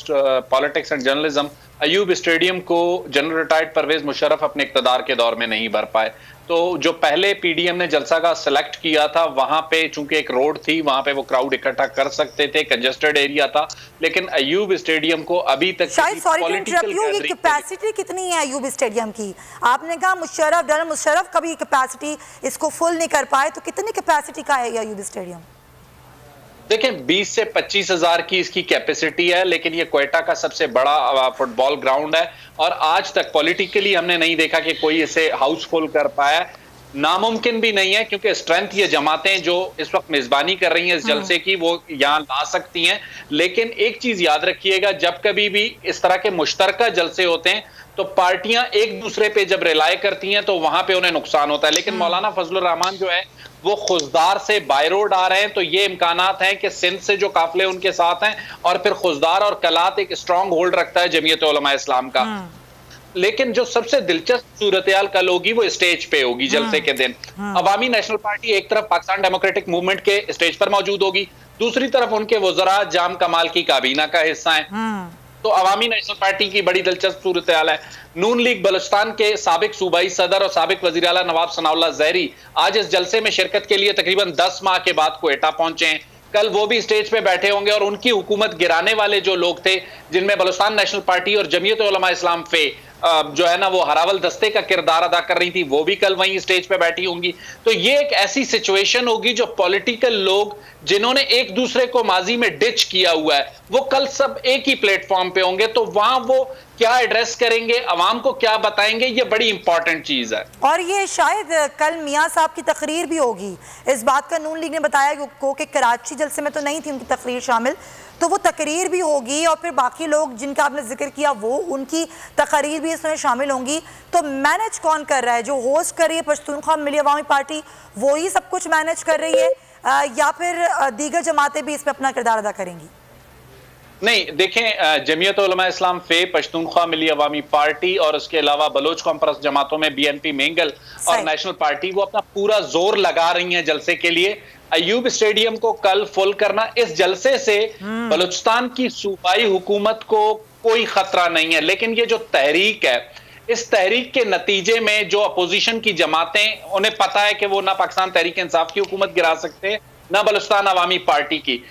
S6: politics and journalism, Ayub stadium को जनरल रिटायर्ड परवेज मुशर्रफ अपने इक़्तिदार के दौर में नहीं भर पाए। तो जो पहले पीडीएम ने जलसा का सिलेक्ट किया था, वहां पे चूंकि एक रोड थी, वहां पे वो क्राउड इकट्ठा कर सकते थे, कंजेस्टेड एरिया था, लेकिन अयूब स्टेडियम को अभी तक
S2: ये कैपेसिटी कितनी है अयूब स्टेडियम की? आपने कहा मुशर्रफ, जनरल मुशर्रफ कभी कैपेसिटी इसको फुल नहीं कर पाए, तो कितनी कैपेसिटी का है अयूब स्टेडियम?
S6: देखें, 20 से 25 हजार की इसकी कैपेसिटी है, लेकिन ये क्वेटा का सबसे बड़ा फुटबॉल ग्राउंड है और आज तक पॉलिटिकली हमने नहीं देखा कि कोई इसे हाउसफुल कर पाया। नामुमकिन भी नहीं है, क्योंकि स्ट्रेंथ ये जमातें जो इस वक्त मेजबानी कर रही हैं इस जलसे की, वो यहाँ ला सकती हैं। लेकिन एक चीज याद रखिएगा, जब कभी भी इस तरह के मुश्तरका जलसे होते हैं तो पार्टियां एक दूसरे पे जब रिलाय करती हैं तो वहां पे उन्हें नुकसान होता है। लेकिन मौलाना फजलुर रहमान जो है वो खुजदार से बाय रोड आ रहे हैं, तो ये इम्कानात हैं कि सिंध से जो काफिले उनके साथ हैं और फिर खुजदार और कलात एक स्ट्रॉन्ग होल्ड रखता है जमीयत उलमा इस्लाम का। लेकिन जो सबसे दिलचस्प सूरत-ए-हाल कल होगी वो स्टेज पे होगी जलसे के दिन। अवामी नेशनल पार्टी एक तरफ पाकिस्तान डेमोक्रेटिक मूवमेंट के स्टेज पर मौजूद होगी, दूसरी तरफ उनके वज़रा जाम कमाल की काबीना का हिस्सा है। तो अवामी नेशनल पार्टी की बड़ी दिलचस्प सूरत-ए-हाल है। नून लीग बलूचिस्तान के साबिक सूबाई सदर और साबिक वज़ीर आला नवाब सनाउल्लाह ज़हरी आज इस जलसे में शिरकत के लिए तकरीबन 10 माह के बाद क्वेटा पहुंचे हैं। कल वो भी स्टेज पे बैठे होंगे और उनकी हुकूमत गिराने वाले जो लोग थे, जिनमें बलूचिस्तान नेशनल पार्टी और जमीयत उलमा इस्लाम फे जो है ना वो हरावल दस्ते का किरदार अदा कर रही थी, वो भी कल वहीं स्टेज पे बैठी होंगी। तो ये एक ऐसी सिचुएशन होगी जो पॉलिटिकल लोग जिन्होंने एक दूसरे को माजी में डिच किया हुआ है, वो कल सब एक ही प्लेटफॉर्म पे होंगे। तो वहां वो क्या एड्रेस करेंगे, अवाम को क्या बताएंगे, ये बड़ी इंपॉर्टेंट चीज है।
S2: और ये शायद कल मियां साहब की तकरीर भी होगी, इस बात का नून लीग ने बताया कि कराची जलसे में तो नहीं थी उनकी तकरीर शामिल, तो वो तकरीर भी होगी और फिर बाकी लोग जिनका आपने जिक्र किया वो उनकी तकरीर भी इसमें शामिल होंगी। तो मैनेज कौन कर रहा है? जो होस्ट कर रही है पश्तूनख्वा मिली अवामी पार्टी, वो ही सब कुछ मैनेज कर रही है या फिर दीगर जमातें भी इसमें अपना किरदार अदा करेंगी?
S6: नहीं, देखें, जमीयत उलमा इस्लाम फे, पश्तूनख्वा मिली अवामी पार्टी और उसके अलावा बलोच कॉन्फ्रेंस जमातों में बीएनपी मेंगल और नेशनल पार्टी वो अपना पूरा जोर लगा रही हैं जलसे के लिए। अयूब स्टेडियम को कल फुल करना, इस जलसे से बलूचिस्तान की सूबाई हुकूमत को कोई खतरा नहीं है। लेकिन ये जो तहरीक है, इस तहरीक के नतीजे में जो अपोजिशन की जमातें, उन्हें पता है कि वो ना पाकिस्तान तहरीक इंसाफ की हुकूमत गिरा सकते, ना बलूचिस्तान अवामी पार्टी की।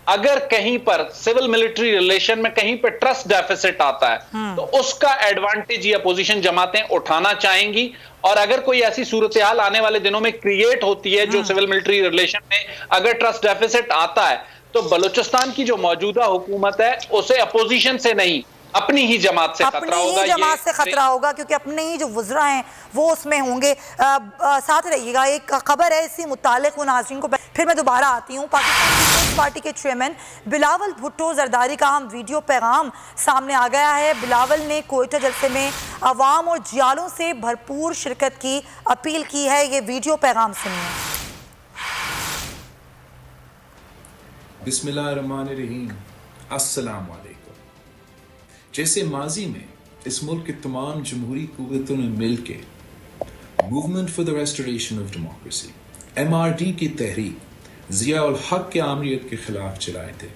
S6: अगर कहीं पर सिविल मिलिट्री रिलेशन में कहीं पर ट्रस्ट डेफिसिट आता है तो उसका एडवांटेज ये अपोजिशन जमातें उठाना चाहेंगी। और अगर कोई ऐसी सूरत हाल आने वाले दिनों में क्रिएट होती है जो सिविल मिलिट्री रिलेशन में अगर ट्रस्ट डेफिसिट आता है, तो बलूचिस्तान की जो मौजूदा हुकूमत है उसे अपोजिशन से नहीं, अपनी ही जमात से खतरा होगा।
S2: जमात से खतरा होगा क्योंकि अपने ही जो वुज़रा हैं वो उसमें होंगे। साथ रहिएगा, एक खबर है इसी मुतालिक, वो नाज़रीन को फिर मैं दोबारा आती हूँ। पाकिस्तान पीपल्स पार्टी के चेयरमैन बिलावल भुट्टो जरदारी का अहम वीडियो पैगाम सामने आ गया है। बिलावल ने कोयटा जलसे में अवाम और जियालों से भरपूर शिरकत की अपील की है। ये वीडियो पैगाम सुनिए।
S7: बिस्मिल्लाहिर्रहमानिर्रहीम, अस्सलाम वालेकुम। जैसे माजी में इस मुल्क के तमाम जमहूरी कुव्वतों ने मिल के movement for the restoration of democracy MRD की तहरीक ज़िया उल हक के आमरीत के खिलाफ चलाए थे,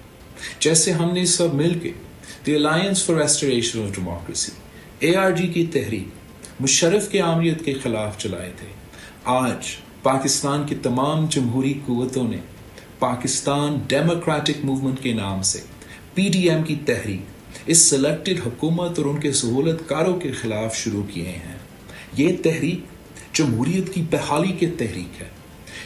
S7: जैसे हमने सब मिल के the alliance for restoration of democracy ARD की तहरीक मुशर्रफ के आमरीत के खिलाफ चलाए थे, आज पाकिस्तान की तमाम जमहूरी कुव्वतों ने पाकिस्तान डेमोक्रेटिक मूवमेंट के नाम से PDM की तहरीक इस सिलेक्टेड हुकूमत और उनके सहूलतकारों के खिलाफ शुरू किए हैं। ये तहरीक जमहूरियत की बहाली की तहरीक है,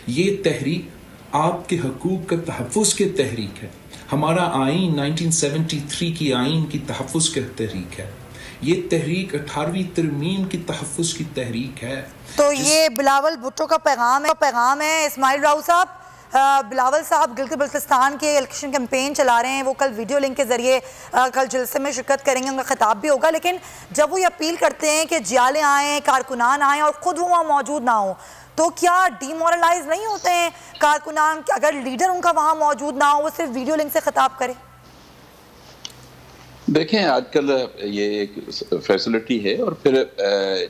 S7: ये तहरीक आपके हकूक़ का तहफ़्फ़ुज़ की तहरीक है, हमारा आइन 1973 की आइन की तहफ़्फ़ुज़ की तहरीक है, ये तहरीक 18वीं तरमीम की तहफ़्फ़ुज़ की तहरीक है।
S2: तो ये बिलावल भुट्टो का पैगाम है। इस्माइल राव साहब, बिलावल साहब गिलगित बल्तिस्तान के इलेक्शन कैंपेन चला रहे हैं, वो कल वीडियो लिंक के जरिए कल जलसे में शिरकत करेंगे, उनका खिताब भी होगा। लेकिन जब वो ये अपील करते हैं कि जियाले आएँ, कारकुनान आएँ और ख़ुद वो वहाँ मौजूद ना हो, तो क्या डीमोरलाइज नहीं होते हैं कारकुनान? अगर लीडर उनका वहाँ मौजूद ना हो, वो सिर्फ वीडियो लिंक से खिताब करे?
S3: देखें, आजकल ये एक फैसिलिटी है और फिर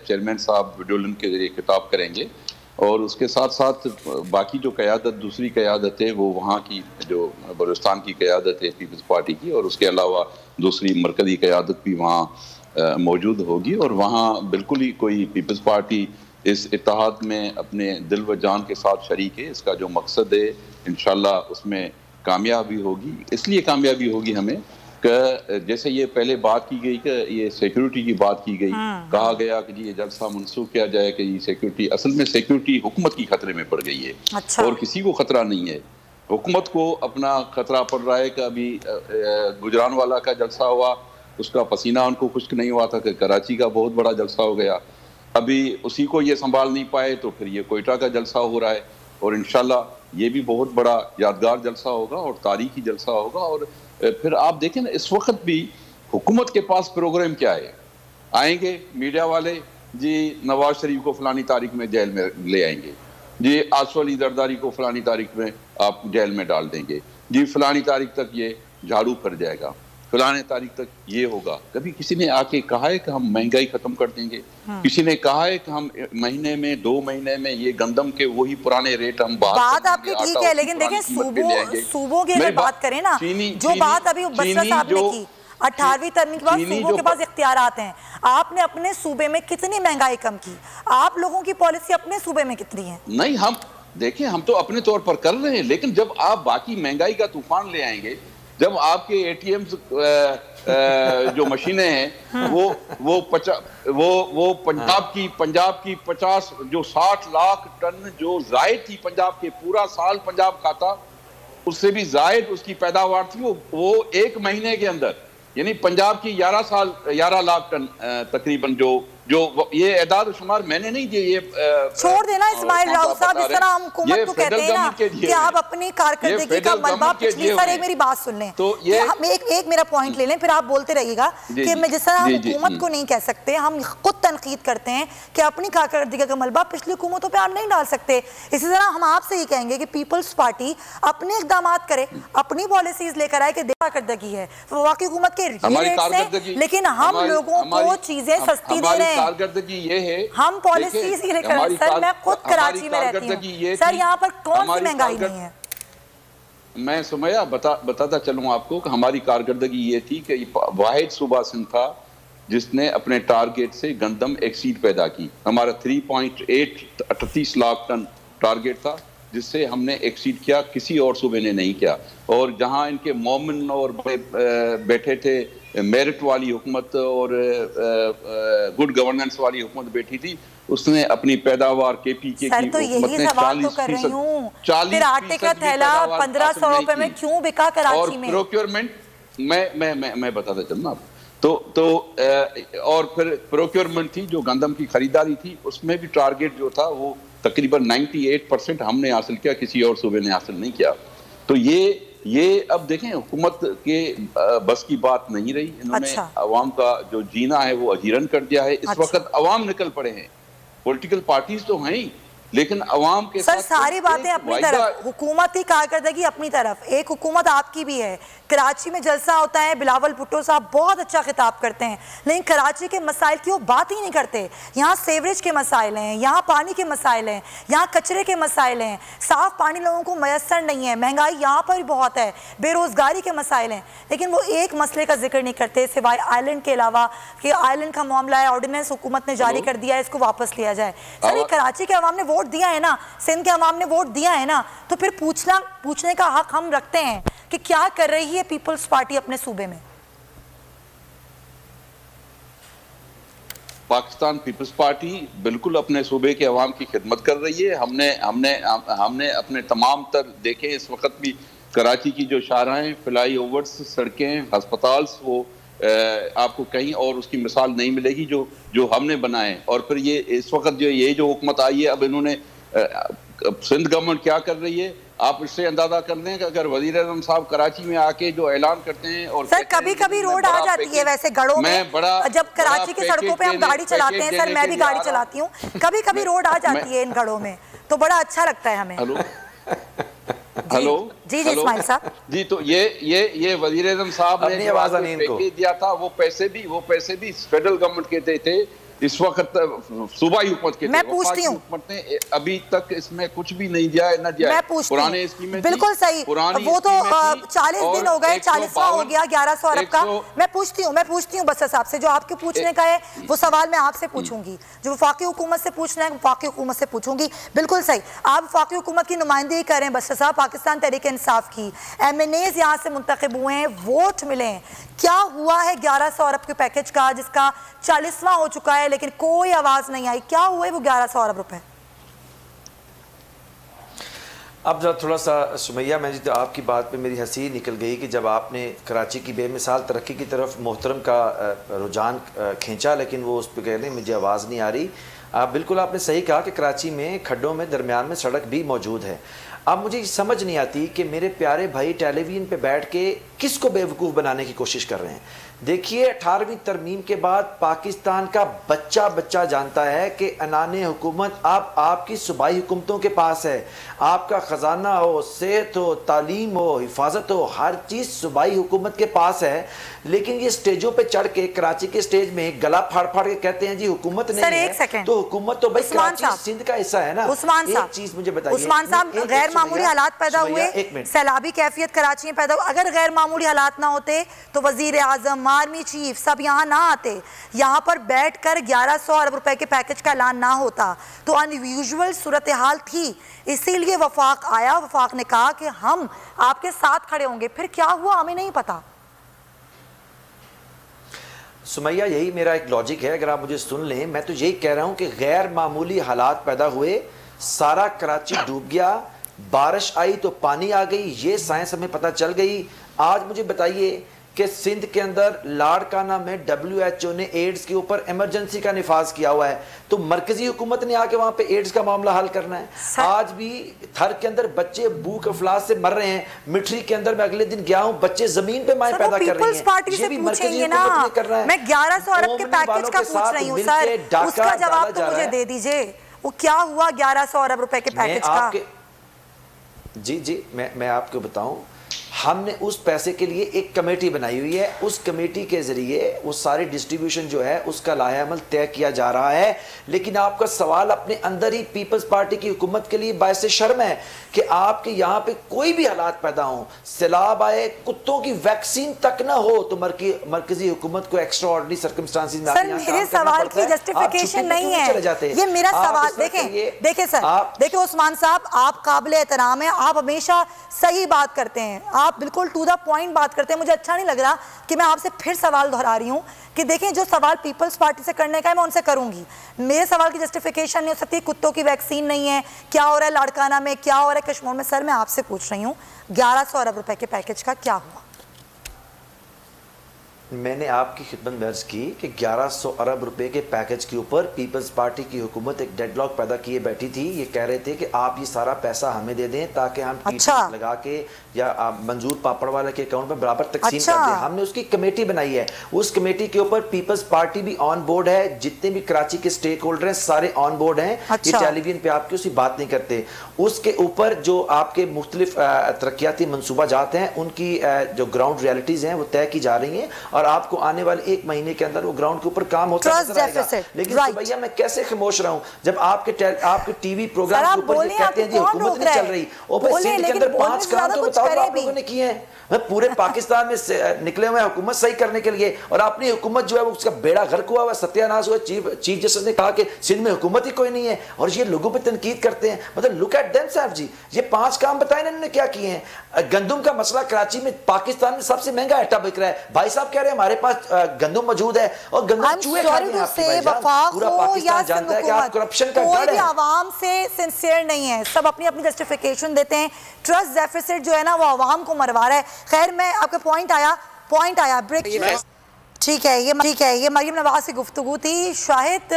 S3: चेयरमैन साहब वीडियो लिंक के जरिए खिताब करेंगे और उसके साथ साथ बाकी जो क़यादत, दूसरी क़यादत है, वो वहाँ की जो बलूचिस्तान की क़यादत है पीपल्स पार्टी की, और उसके अलावा दूसरी मरकज़ी क़यादत भी वहाँ मौजूद होगी। और वहाँ बिल्कुल ही कोई पीपल्स पार्टी इस इत्तेहाद में अपने दिल व जान के साथ शरीक है। इसका जो मकसद है इंशाल्लाह उसमें कामयाबी होगी। इसलिए कामयाबी होगी हमें कि जैसे ये पहले बात की गई कि ये सिक्योरिटी की बात की गई, कहा गया कि जी ये जलसा मनसूख किया जाए कि ये सिक्योरिटी, असल में सिक्योरिटी हुकूमत की खतरे में पड़ गई है। अच्छा। और किसी को खतरा नहीं है, हुकूमत को अपना खतरा पड़ रहा है कि अभी गुजरानवाला का जलसा हुआ, उसका पसीना उनको खुश्क नहीं हुआ था कि कराची का बहुत बड़ा जलसा हो गया, अभी उसी को ये संभाल नहीं पाए तो फिर ये कोयटा का जलसा हो रहा है। और इंशाल्लाह ये भी बहुत बड़ा यादगार जलसा होगा और तारीखी जलसा होगा। और फिर आप देखें ना, इस वक्त भी हुकूमत के पास प्रोग्राम क्या है, आएंगे मीडिया वाले, जी नवाज शरीफ को फलानी तारीख में जेल में ले आएंगे, जी आसिफ अली जरदारी को फलानी तारीख में आप जेल में डाल देंगे, जी फलानी तारीख तक ये झाड़ू पड़ जाएगा, फलाने तारीख तक ये होगा। कभी किसी ने आके कहा है कि हम महंगाई खत्म कर देंगे? किसी ने कहा है कि हम महीने में 2 महीने में ये गंदम के वही पुराने रेट हम बात आपकी ठीक है, लेकिन देखें
S2: सूबों की अगर बात करें ना, जो बात अभी बसरा साहब ने की 18वीं तरमीम के बाद सूबों के पास इख्तियारात हैं। आपने अपने सूबे में कितनी महंगाई कम की? आप लोगों की पॉलिसी अपने सूबे में कितनी है?
S3: नहीं, देखिए हम तो अपने तौर पर कर रहे हैं, लेकिन जब आप बाकी महंगाई का तूफान ले आएंगे, जब आपके एटीएम जो मशीनें हैं वो पंजाब की 50 जो 60 लाख टन जो जायद थी पंजाब के, पूरा साल पंजाब खाता, उससे भी जायद उसकी पैदावार थी, वो एक महीने के अंदर, यानी पंजाब की 11 लाख टन तकरीबन जो ये एदाद शुमार मैंने नहीं दिए, ये
S2: छोड़ देना इस्माइल राव साहब, जिस तरह हम हुकूमत को कहते हैं ना कि आप अपनी कारकर्दगी का मलबा पिछली, सर एक मेरी बात सुन लें, तो ये एक मेरा पॉइंट ले लें, फिर आप बोलते रहिएगा कि मैं जिस तरह हम हुकूमत को नहीं कह सकते, हम खुद तनकीद करते हैं कि अपनी कारकर्दगी का मलबा पिछली हुकूमतों पर आप नहीं डाल सकते। इसी तरह हम आपसे ये कहेंगे कि पीपल्स पार्टी अपने इकदाम करे, अपनी पॉलिसीज लेकर आए कि कारकर्दगी है तो वाकई हुकूमत के रेट, लेकिन हम लोगों को चीजें सस्ती दे रहे हैं।
S3: कारकर्दगी ये है,
S2: हम पॉलिसीज ही लेकर, सर मैं खुद कराची में रहती हूँ, सर यहाँ पर कौन सी महंगाई नहीं है।
S3: मैं सुमैया बताता चलूं आपको कि हमारी कारकर्दगी ये थी कि वाहिद सूबा सिंध था जिसने अपने टारगेट से गंदम एक्सीड पैदा की। हमारा 3.38 लाख टन टारगेट था, जिससे हमने एक्सीड किया, किसी और सूबे ने नहीं किया। और जहां इनके मोमिन और बैठे थे, मेरिट वाली हुकूमत और गुड गवर्नेंस वाली हुकूमत बैठी थी, उसने अपनी पैदावार KPK की
S2: तो यही सवाल तो कर रही हूं, फिर आटे का थैला 1500 रुपए में क्यों बिका कराची में?
S3: प्रोक्योरमेंट मैं बताता चलूं आपको, तो और फिर प्रोक्योरमेंट थी, जो गंदम की खरीदारी थी, उसमें भी टारगेट जो था वो तकरीबन 98% हमने हासिल किया, किसी और सूबे ने हासिल नहीं किया। तो ये अब देखें हुकूमत के बस की बात नहीं रही, इन्होंने अवाम का जो जीना है वो अजीरन कर दिया है। इस वक्त अवाम निकल पड़े हैं, पॉलिटिकल पार्टीज तो हैं ही, लेकिन अवाम के
S2: सर सारी बातें अपनी तरफ, हुकूमत की कारकर्दगी अपनी तरफ, एक हुकूमत आपकी भी है। कराची में जलसा होता है, बिलावल भुट्टो साहब बहुत अच्छा खिताब करते हैं, लेकिन कराची के मसाइल की वो बात ही नहीं करते। यहाँ सेवरेज के मसाइल हैं, यहाँ पानी के मसाइल हैं, यहाँ कचरे के मसाइल हैं, साफ पानी लोगों को मैसर नहीं है, महंगाई यहाँ पर भी बहुत है, बेरोजगारी के मसाइल हैं, लेकिन वो एक मसले का जिक्र नहीं करते सिवाय आइलैंड के अलावा कि आइलैंड का मामला है, ऑर्डिनेंस हुकूमत ने जारी कर दिया है, इसको वापस लिया जाए। सर कराची के अवाम ने वोट दिया है ना, सिंध के अवाम ने वोट दिया है ना, तो फिर पूछने का हक हम रखते हैं कि क्या कर रही है पीपल्स पार्टी अपने सूबे में।
S3: पाकिस्तान पीपल्स पार्टी बिल्कुल अपने सूबे के अवाम की खिदमत कर रही है। हमने अपने तमाम तर देखे, इस वक्त भी कराची की जो शाहराहें, फ्लाई ओवर्स, सड़कें, हस्पताल, वो आपको कहीं और उसकी मिसाल नहीं मिलेगी जो हमने बनाए। और फिर ये इस वक्त जो हुकूमत आई है, अब इन्होंने सिंध गवर्नमेंट क्या कर रही है, आप इससे अंदाजा कर लें कि अगर वजीर आज़म साहब कराची में आके जो ऐलान करते हैं, और
S2: सर कभी रोड आ जाती है वैसे गढ़ों में, जब कराची की सड़कों पे हम गाड़ी चलाते हैं, सर मैं भी गाड़ी चलाती हूँ, कभी रोड आ जाती है इन गढ़ों में, तो बड़ा अच्छा लगता है हमें।
S3: हेलो
S2: जी इस्माइल साहब
S3: जी, तो ये वजीर आज़म साहब ने पैकेज दिया था, वो पैसे भी फेडरल गवर्नमेंट के थे, इस वक्त सूबाई हुकूमत के।
S2: मैं पूछती हूँ,
S3: हुकूमत ने अभी तक इसमें कुछ भी नहीं दिया है, न दिया।
S2: मैं पूछती
S3: पुराने स्कीमें
S2: बिल्कुल सही, वो तो 40 दिन हो गए, 40वां हो गया 1100 अरब का। मैं पूछती हूँ बस साहब से, जो आपके पूछने का है वो सवाल मैं आपसे पूछूंगी, जो वफाकी हुकूमत से पूछना है वफाकी हुकूमत से पूछूंगी। बिल्कुल सही, आप वफाकी हुकूमत की नुमाइंदगी करें बस साहब, पाकिस्तान तहरीक इंसाफ की MNAs यहाँ से मुंतखब हुए हैं, वोट मिले हैं, क्या हुआ है 1100 अरब के पैकेज का, जिसका 40वां हो चुका है लेकिन कोई आवाज नहीं आई, क्या हुए वो 1100 अरब रुपए?
S4: अब जरा थोड़ा सा सुमैया, मैं तो आपकी बात पे मेरी हंसी निकल गई कि जब आपने कराची की बेमिसाल तरक्की की तरफ मोहतरम का रुझान खींचा, लेकिन वो उस पर कह रहे हैं मुझे आवाज़ नहीं आ रही। बिल्कुल आपने सही कहा कि कराची में खड्डों में दरमियान में सड़क भी मौजूद है। अब मुझे समझ नहीं आती कि मेरे प्यारे भाई टेलीविजन पे बैठ के किसको बेवकूफ़ बनाने की कोशिश कर रहे हैं। देखिए 18वीं तरमीम के बाद पाकिस्तान का बच्चा जानता है कि अनाने हुकूमत आपकी सूबाई हुकूमतों के पास है। आपका ख़जाना हो, सेहत हो, तालीम हो, हिफाजत हो, हर चीज़ सूबाई हुकूमत के पास है। लेकिन ये स्टेजों पे चढ़ के कराची के स्टेज में गला फाड़ के कहते हैं जी हुकूमत नहीं है, तो हुकूमत तो भाई कराची सिंध का हिस्सा है ना।
S2: उस्मान साहब,
S4: एक चीज़ मुझे बताइए,
S2: उस्मान साहब गैर मामूली हालात पैदा हुए, सैलाबी कैफियत कराची में पैदा हुआ। अगर गैर मामूली हालात ना होते तो वजीर आजम, आर्मी चीफ सब यहाँ ना आते, यहाँ पर बैठ कर 1100 अरब रुपए के पैकेज का ऐलान ना होता। तो अनयूजुअल सूरत हाल थी, इसीलिए वफाक आया। वफाक ने कहा कि हम आपके साथ खड़े होंगे। फिर क्या हुआ हमें नहीं पता।
S4: सुमैया, यही मेरा एक लॉजिक है, अगर आप मुझे सुन लें। मैं तो यही कह रहा हूं कि गैर मामूली हालात पैदा हुए, सारा कराची डूब गया, बारिश आई तो पानी आ गई, ये साइंस हमें पता चल गई। आज मुझे बताइए कि सिंध के अंदर लाड़काना में WHO ने एड्स के ऊपर इमरजेंसी का निफाज किया हुआ है, तो मरकजी हुकूमत ने आके वहां पे एड्स का मामला हल करना है। आज भी थर के अंदर बच्चे भूख अफलास से मर रहे हैं। मिठरी के अंदर मैं अगले दिन गया हूं, बच्चे जमीन पे माए पैदा कर रहे हैं। ये भी मरकजी हुकूमत ने कर रहा है।
S2: मैं 1100 अरब के पैकेज का पूछ रही हूं सर, उसका जवाब तो मुझे दे दीजिए। वो क्या हुआ 1100 अरब रुपए के पैकेज का?
S4: जी मैं आपको बताऊं, हमने उस पैसे के लिए एक कमेटी बनाई हुई है। उस कमेटी के जरिए वो सारी डिस्ट्रीब्यूशन जो है उसका लाहे अमल तय किया जा रहा है। लेकिन आपका सवाल अपने अंदर ही पीपल्स पार्टी की हुकूमत के लिए बायसे शर्म है कि आपके यहाँ पे कोई भी हालात पैदा हो, सैलाब आए, कुत्तों की वैक्सीन तक ना हो, तो मरकजी हुकूमत को एक्स्ट्रा ऑर्डिनरी सर्कमस्टांसेस में
S2: सर मेरे सवाल की जस्टिफिकेशन नहीं है ये मेरा सवाल। देखें सर, देखिए उस्मान साहब, आप काबिल एहतराम है, आप हमेशा सही बात करते हैं, आप बिल्कुल टू द पॉइंट बात करते हैं। मुझे अच्छा नहीं लग रहा कि मैं आपसे फिर सवाल दोहरा रही हूं कि देखें, जो सवाल पीपल्स पार्टी से करने का है मैं उनसे करूंगी। मेरे सवाल की जस्टिफिकेशन नहीं हो सकती, कुत्तों की वैक्सीन नहीं है, क्या हो रहा है लाड़काना में, क्या हो रहा है कश्मीर में। सर मैं आपसे पूछ रही हूं 1100 अरब रुपए के पैकेज का क्या हुआ?
S4: मैंने आपकी खिदमत में अर्ज की कि 1100 अरब रुपए के पैकेज के ऊपर पीपल्स पार्टी की हुकूमत एक डेडलॉक पैदा किए बैठी थी। ये कह रहे थे कि आप ये सारा पैसा हमें दे दें ताकि हम लगा के या मंजूर पापड़ वाले के अकाउंट में बराबर तकसीम कर दें। हमने उसकी कमेटी बनाई है, उस कमेटी के ऊपर पीपल्स पार्टी भी ऑन बोर्ड है, जितने भी कराची के स्टेक होल्डर हैं सारे ऑन बोर्ड हैं। ये टेलीविजन पे आपकी उसकी बात नहीं करते। उसके ऊपर जो आपके मुख्तलिफ तरक्याती मनसूबा जात हैं, उनकी जो ग्राउंड रियलिटीज हैं वो तय की जा रही हैं और आपको आने वाले 1 महीने के अंदर वो ग्राउंड के ऊपर काम होता नजर आएगा। लेकिन भैया मैं कैसे खामोश रहा हूं जब आपके टीवी प्रोग्राम के ऊपर ये कहते हैं कि हुकूमत नहीं चल रही। और भाई सिंध के अंदर 5 काम तो बताओ आप लोगों ने किए हैं। पूरे पाकिस्तान में निकले हुए हुकूमत सही करने के लिए, और अपनी हुकूमत जो है उसका बेड़ा गर्क हुआ हुआ, सत्यानाश हुआ। चीफ जस्टिस ने कहा कि सिंध में हुकूमत ही कोई नहीं है, और ये लोगों पे तनकीद करते हैं। मतलब लुक एट देम साहब जी, ये 5 काम बताए इन्होंने क्या किए हैं। गंदम का मसला कराची में, पाकिस्तान में सबसे महंगा आटा बिक रहा है। भाई साहब कह रहे हैं हमारे पास गंदम मौजूद है और गंदम चूहे खा रहे हैं। पूरा पाकिस्तान जानता है कि आप करप्शन का गढ़ है।
S2: आवाम से सिंसियर नहीं है, सब अपनी अपनी जस्टिफिकेशन देते हैं। ट्रस्ट डेफिसिट जो है ना वो आवाम को मरवा रहा है। खैर मैं आपका पॉइंट आया ब्रेक। ठीक है, ये मरियम नवाज की गुफ्तगू थी। शायद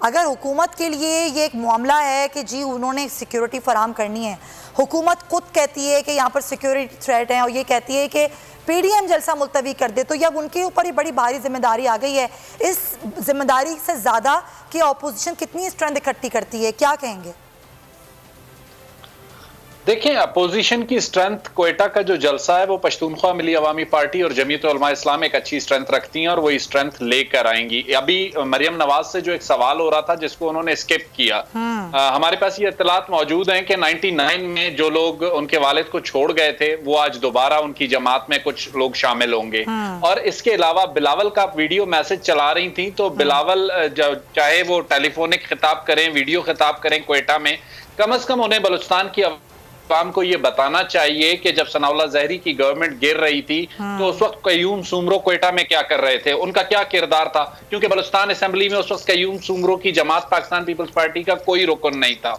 S2: अगर हुकूमत के लिए ये एक मामला है कि जी उन्होंने सिक्योरिटी फराम करनी है, हुकूमत खुद कहती है कि यहाँ पर सिक्योरिटी थ्रेट है और ये कहती है कि PDM जलसा मुलतवी कर दे, तो अब उनके ऊपर ही बड़ी भारी जिम्मेदारी आ गई है। इस जिम्मेदारी से ज़्यादा कि अपोजिशन कितनी स्ट्रेंथ इकट्ठी करती है, क्या कहेंगे?
S6: देखें, अपोजिशन की स्ट्रेंथ, क्वेटा का जो जलसा है वो पश्तूनख्वा मिली अवामी पार्टी और जमीयत उलमा इस्लाम एक अच्छी स्ट्रेंथ रखती हैं और वो स्ट्रेंथ लेकर आएंगी। अभी मरियम नवाज से जो एक सवाल हो रहा था जिसको उन्होंने स्किप किया, हमारे पास ये इत्तलात मौजूद हैं कि 99 में जो लोग उनके वालिद को छोड़ गए थे वो आज दोबारा उनकी जमात में कुछ लोग शामिल होंगे। और इसके अलावा बिलावल का वीडियो मैसेज चला रही थी, तो बिलावल चाहे वो टेलीफोनिक खिताब करें, वीडियो खिताब करें क्वेटा में, कम अज कम उन्हें बलूचिस्तान की आवाम को ये बताना चाहिए कि जब सनाउल्लाह ज़हरी की गवर्नमेंट गिर रही थी तो उस वक्त कयूम सुमरो क्वेटा में क्या कर रहे थे, उनका क्या किरदार था। क्योंकि बलूचिस्तान असेंबली में उस वक्त कयूम सुमरो की जमात पाकिस्तान पीपल्स पार्टी का कोई रुकन नहीं था।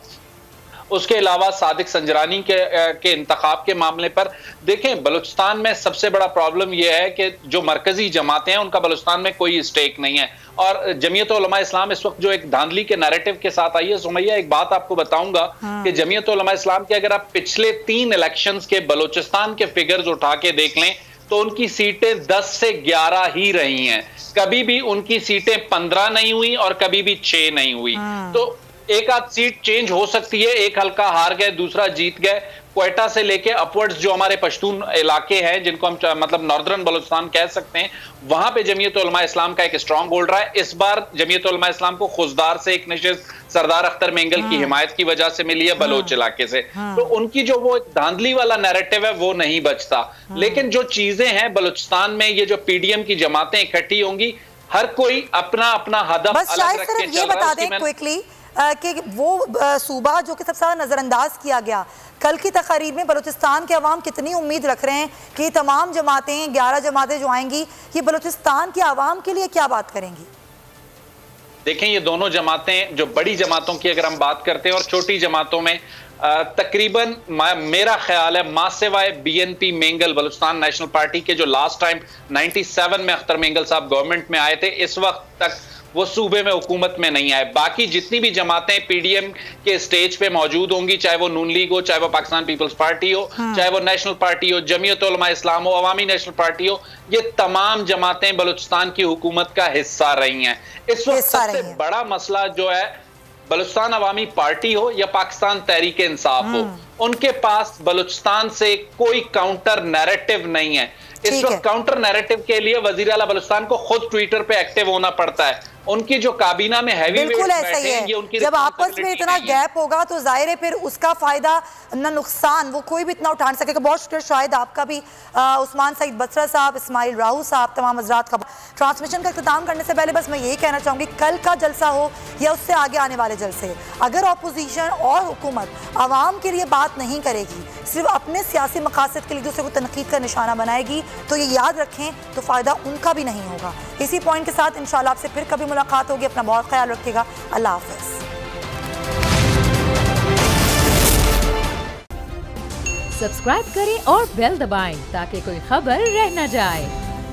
S6: उसके अलावा सादिक संजरानी के इंतखाब के मामले पर देखें, बलूचिस्तान में सबसे बड़ा प्रॉब्लम यह है कि जो मरकजी जमातें हैं उनका बलूचिस्तान में कोई स्टेक नहीं है। और जमीयत उलमा इस्लाम इस वक्त जो एक धांधली के नैरेटिव के साथ आई है। सुमैया एक बात आपको बताऊंगा कि जमीयत उलमा इस्लाम के अगर आप पिछले 3 इलेक्शंस के बलूचिस्तान के फिगर्स उठा के देख लें तो उनकी सीटें 10 से 11 ही रही हैं। कभी भी उनकी सीटें 15 नहीं हुई और कभी भी 6 नहीं हुई। तो एक आध सीट चेंज हो सकती है, एक हल्का हार गए दूसरा जीत गए, क्वेटा से लेके अपवर्ड्स जो हमारे पश्तून इलाके हैं, जिनको हम मतलब नॉर्दर्न बलूचिस्तान कह सकते हैं, वहां पे जमीयत उलमा इस्लाम का एक स्ट्रॉन्ग होल्ड रहा है। इस बार जमीयत उलमा इस्लाम को खुशदार से एक नशिस्त सरदार अख्तर मेंगल की हिमायत की वजह से मिली है बलोच इलाके से, तो उनकी जो वो धांधली वाला नैरेटिव है वो नहीं बचता। लेकिन जो चीजें हैं बलूचिस्तान में, ये जो पीडीएम की जमातें इकट्ठी होंगी, हर कोई अपना अपना हदफ अलग रख के चल रहा है।
S2: ये बता दें क्विकली कि वो सूबा जो कि सबसे ज्यादा नजरअंदाज किया गया, कल की तकरीर में बलूचिस्तान के अवाम कितनी उम्मीद रख रहे हैं कि तमाम जमातें 11 जमातें जो आएंगी ये बलूचिस्तान के अवाम के लिए क्या बात करेंगी?
S6: देखें, ये दोनों जमातें, जो बड़ी जमातों की अगर हम बात करते हैं और छोटी जमातों में तकरीबन मेरा ख्याल है मासिवाए BNP Mengal Balochistan national party के जो लास्ट टाइम 97 में अख्तर मेंगल साहब गवर्नमेंट में आए थे, इस वक्त तक वो सूबे में हुकूमत में नहीं आए। बाकी जितनी भी जमातें पीडीएम के स्टेज पे मौजूद होंगी, चाहे वो नून लीग हो, चाहे वो पाकिस्तान पीपल्स पार्टी हो, चाहे वो नेशनल पार्टी हो, जमीयत उलमा इस्लाम हो, अवामी नेशनल पार्टी हो, ये तमाम जमातें बलूचिस्तान की हुकूमत का हिस्सा रही हैं। इस वक्त सबसे बड़ा मसला जो है, बलूचिस्तान अवामी पार्टी हो या पाकिस्तान तहरीक इंसाफ हो, उनके पास बलूचिस्तान से कोई काउंटर नैरेटिव नहीं है। इस वक्त काउंटर नैरेटिव के लिए वजीर आला बलूचिस्तान को खुद ट्विटर पे एक्टिव होना पड़ता है। उनकी जो काबीना में हैवी
S2: बिल्कुल ऐसा ही है, जब आपस में इतना गैप होगा तो जाहिर है फिर उसका फायदा न नुकसान वो कोई भी इतना उठा नहीं सकेगा। बहुत शुक्रिया शायद आपका भी, उस्मान सईद बसरा साहब, इस्माइल राहू साहब, तमाम हजरात का। ट्रांसमिशन का इख्तिताम करने से पहले बस मैं यही कहना चाहूँगी, कल का जलसा हो या उससे आगे आने वाले जलसे, अगर अपोजिशन और हुकूमत आवाम के लिए बात नहीं करेगी, सिर्फ अपने सियासी मकासद के लिए दूसरे को तनकीद का निशाना बनाएगी, तो ये याद रखें तो फ़ायदा उनका भी नहीं होगा। इसी पॉइंट के साथ इंशाल्लाह आपसे फिर कभी मुलाकात होगी। अपना बहुत ख्याल रखिएगा। अल्लाह हाफ़िज़।
S1: सब्सक्राइब करें और बेल दबाएं ताकि कोई खबर रह न जाए।